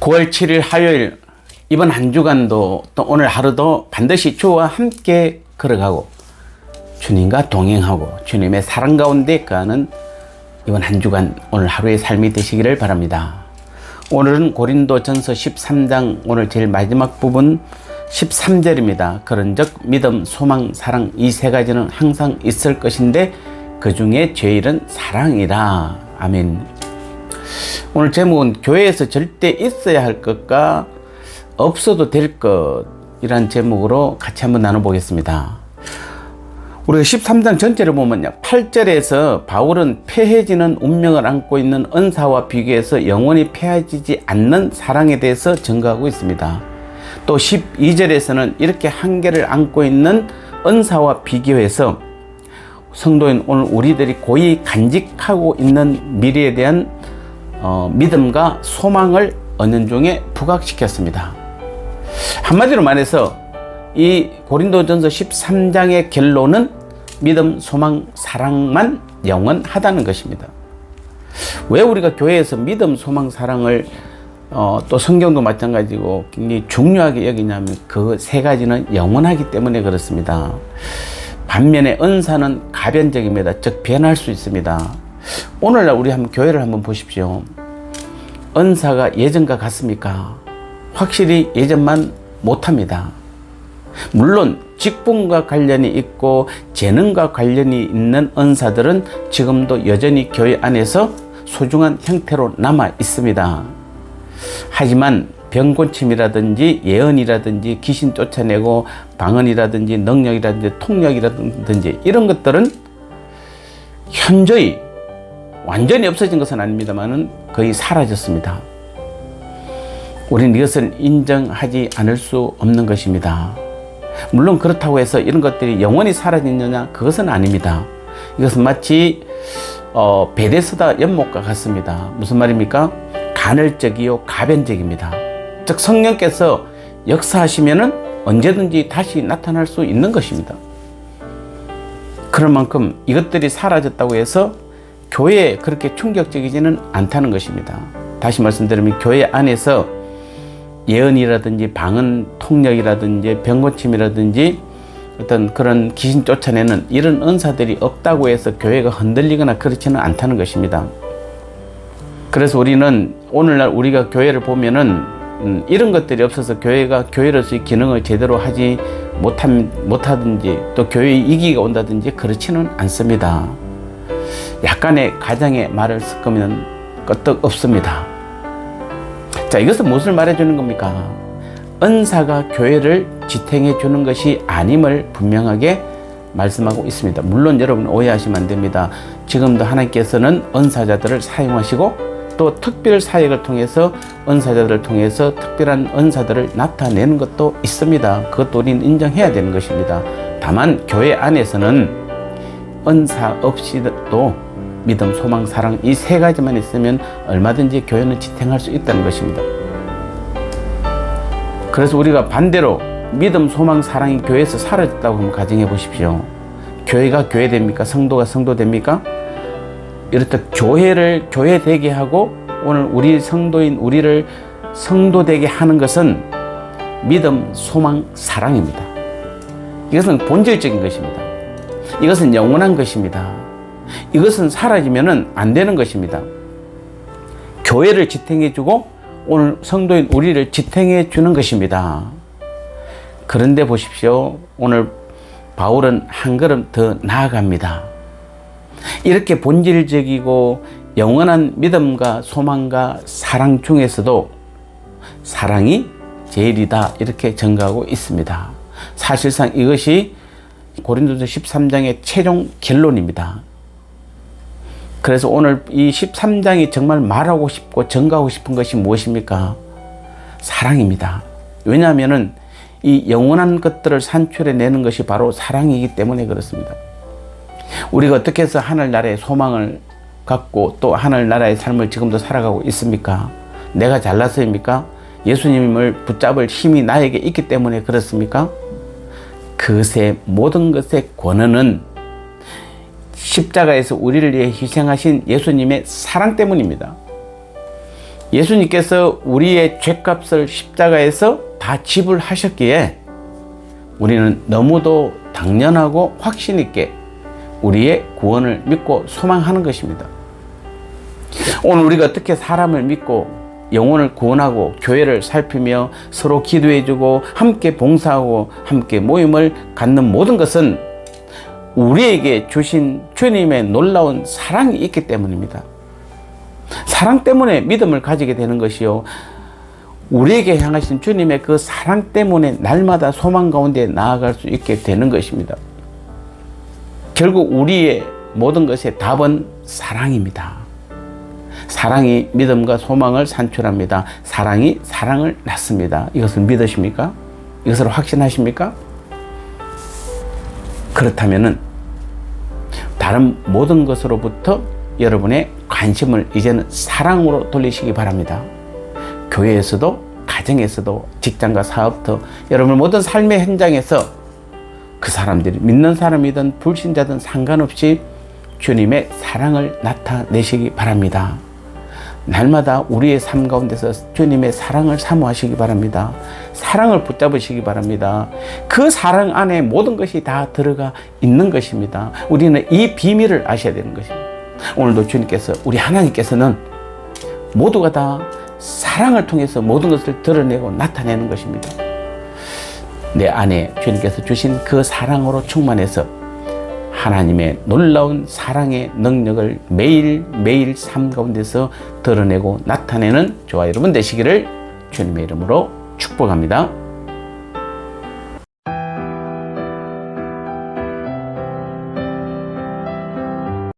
9월 7일 화요일, 이번 한 주간도 또 오늘 하루도 반드시 주와 함께 걸어가고 주님과 동행하고 주님의 사랑 가운데 가는 이번 한 주간 오늘 하루의 삶이 되시기를 바랍니다. 오늘은 고린도전서 13장 오늘 제일 마지막 부분 13절입니다. 그런즉 믿음, 소망, 사랑 이 세 가지는 항상 있을 것인데 그 중에 제일은 사랑이라. 아멘. 오늘 제목은 교회에서 절대 있어야 할 것과 없어도 될 것이란 제목으로 같이 한번 나눠보겠습니다. 우리가 13장 전체를 보면요, 8절에서 바울은 패해지는 운명을 안고 있는 은사와 비교해서 영원히 패해지지 않는 사랑에 대해서 증거하고 있습니다. 또 12절에서는 이렇게 한계를 안고 있는 은사와 비교해서 성도인 오늘 우리들이 고이 간직하고 있는 미래에 대한 믿음과 소망을 은연중에 부각시켰습니다. 한마디로 말해서 이 고린도전서 13장의 결론은 믿음, 소망, 사랑만 영원하다는 것입니다. 왜 우리가 교회에서 믿음, 소망, 사랑을 또 성경도 마찬가지고 굉장히 중요하게 여기냐면 그 세 가지는 영원하기 때문에 그렇습니다. 반면에 은사는 가변적입니다. 즉 변할 수 있습니다. 오늘날 우리 한번 교회를 한번 보십시오. 은사가 예전과 같습니까? 확실히 예전만 못합니다. 물론 직분과 관련이 있고 재능과 관련이 있는 은사들은 지금도 여전히 교회 안에서 소중한 형태로 남아 있습니다. 하지만 병고침이라든지 예언이라든지 귀신 쫓아내고 방언이라든지 능력이라든지 통력이라든지 이런 것들은 현저히 완전히 없어진 것은 아닙니다만 거의 사라졌습니다. 우리는 이것을 인정하지 않을 수 없는 것입니다. 물론 그렇다고 해서 이런 것들이 영원히 사라지느냐? 그것은 아닙니다. 이것은 마치 베데스다 연못과 같습니다. 무슨 말입니까? 간헐적이요 가변적입니다. 즉 성령께서 역사하시면은 언제든지 다시 나타날 수 있는 것입니다. 그럴 만큼 이것들이 사라졌다고 해서 교회에 그렇게 충격적이지는 않다는 것입니다. 다시 말씀드리면 교회 안에서 예언이라든지 방언 통력이라든지 병고침이라든지 어떤 그런 귀신 쫓아내는 이런 은사들이 없다고 해서 교회가 흔들리거나 그렇지는 않다는 것입니다. 그래서 우리는 오늘날 우리가 교회를 보면은 이런 것들이 없어서 교회가 교회로서의 기능을 제대로 하지 못하든지 또 교회의 위기가 온다든지 그렇지는 않습니다. 약간의 가장의 말을 섞으면 끄떡 없습니다. 자, 이것은 무엇을 말해주는 겁니까? 은사가 교회를 지탱해 주는 것이 아님을 분명하게 말씀하고 있습니다. 물론 여러분 오해하시면 안 됩니다. 지금도 하나님께서는 은사자들을 사용하시고 또 특별 사역을 통해서 은사자들을 통해서 특별한 은사들을 나타내는 것도 있습니다. 그것도 우리는 인정해야 되는 것입니다. 다만 교회 안에서는 은사 없이도 믿음, 소망, 사랑 이 세 가지만 있으면 얼마든지 교회는 지탱할 수 있다는 것입니다. 그래서 우리가 반대로 믿음, 소망, 사랑이 교회에서 사라졌다고 한번 가정해 보십시오. 교회가 교회 됩니까? 성도가 성도 됩니까? 이렇듯 교회를 교회 되게 하고 오늘 우리 성도인 우리를 성도 되게 하는 것은 믿음, 소망, 사랑입니다. 이것은 본질적인 것입니다. 이것은 영원한 것입니다. 이것은 사라지면 안 되는 것입니다. 교회를 지탱해 주고 오늘 성도인 우리를 지탱해 주는 것입니다. 그런데 보십시오. 오늘 바울은 한 걸음 더 나아갑니다. 이렇게 본질적이고 영원한 믿음과 소망과 사랑 중에서도 사랑이 제일이다 이렇게 증거하고 있습니다. 사실상 이것이 고린도서 13장의 최종 결론입니다. 그래서 오늘 이 13장이 정말 말하고 싶고 증거하고 싶은 것이 무엇입니까? 사랑입니다. 왜냐하면 이 영원한 것들을 산출해내는 것이 바로 사랑이기 때문에 그렇습니다. 우리가 어떻게 해서 하늘나라의 소망을 갖고 또 하늘나라의 삶을 지금도 살아가고 있습니까? 내가 잘나서입니까? 예수님을 붙잡을 힘이 나에게 있기 때문에 그렇습니까? 그것의 모든 것의 권한은 십자가에서 우리를 위해 희생하신 예수님의 사랑 때문입니다. 예수님께서 우리의 죄값을 십자가에서 다 지불하셨기에 우리는 너무도 당연하고 확신 있게 우리의 구원을 믿고 소망하는 것입니다. 오늘 우리가 어떻게 사람을 믿고 영혼을 구원하고 교회를 살피며 서로 기도해주고 함께 봉사하고 함께 모임을 갖는 모든 것은 우리에게 주신 주님의 놀라운 사랑이 있기 때문입니다. 사랑 때문에 믿음을 가지게 되는 것이요, 우리에게 향하신 주님의 그 사랑 때문에 날마다 소망 가운데 나아갈 수 있게 되는 것입니다. 결국 우리의 모든 것의 답은 사랑입니다. 사랑이 믿음과 소망을 산출합니다. 사랑이 사랑을 낳습니다. 이것을 믿으십니까? 이것을 확신하십니까? 그렇다면은 다른 모든 것으로부터 여러분의 관심을 이제는 사랑으로 돌리시기 바랍니다. 교회에서도, 가정에서도, 직장과 사업도, 여러분 모든 삶의 현장에서 그 사람들이 믿는 사람이든 불신자든 상관없이 주님의 사랑을 나타내시기 바랍니다. 날마다 우리의 삶 가운데서 주님의 사랑을 사모하시기 바랍니다. 사랑을 붙잡으시기 바랍니다. 그 사랑 안에 모든 것이 다 들어가 있는 것입니다. 우리는 이 비밀을 아셔야 되는 것입니다. 오늘도 주님께서, 우리 하나님께서는 모두가 다 사랑을 통해서 모든 것을 드러내고 나타내는 것입니다. 내 안에 주님께서 주신 그 사랑으로 충만해서 하나님의 놀라운 사랑의 능력을 매일매일 삶 가운데서 드러내고 나타내는 저와 여러분 되시기를 주님의 이름으로 축복합니다.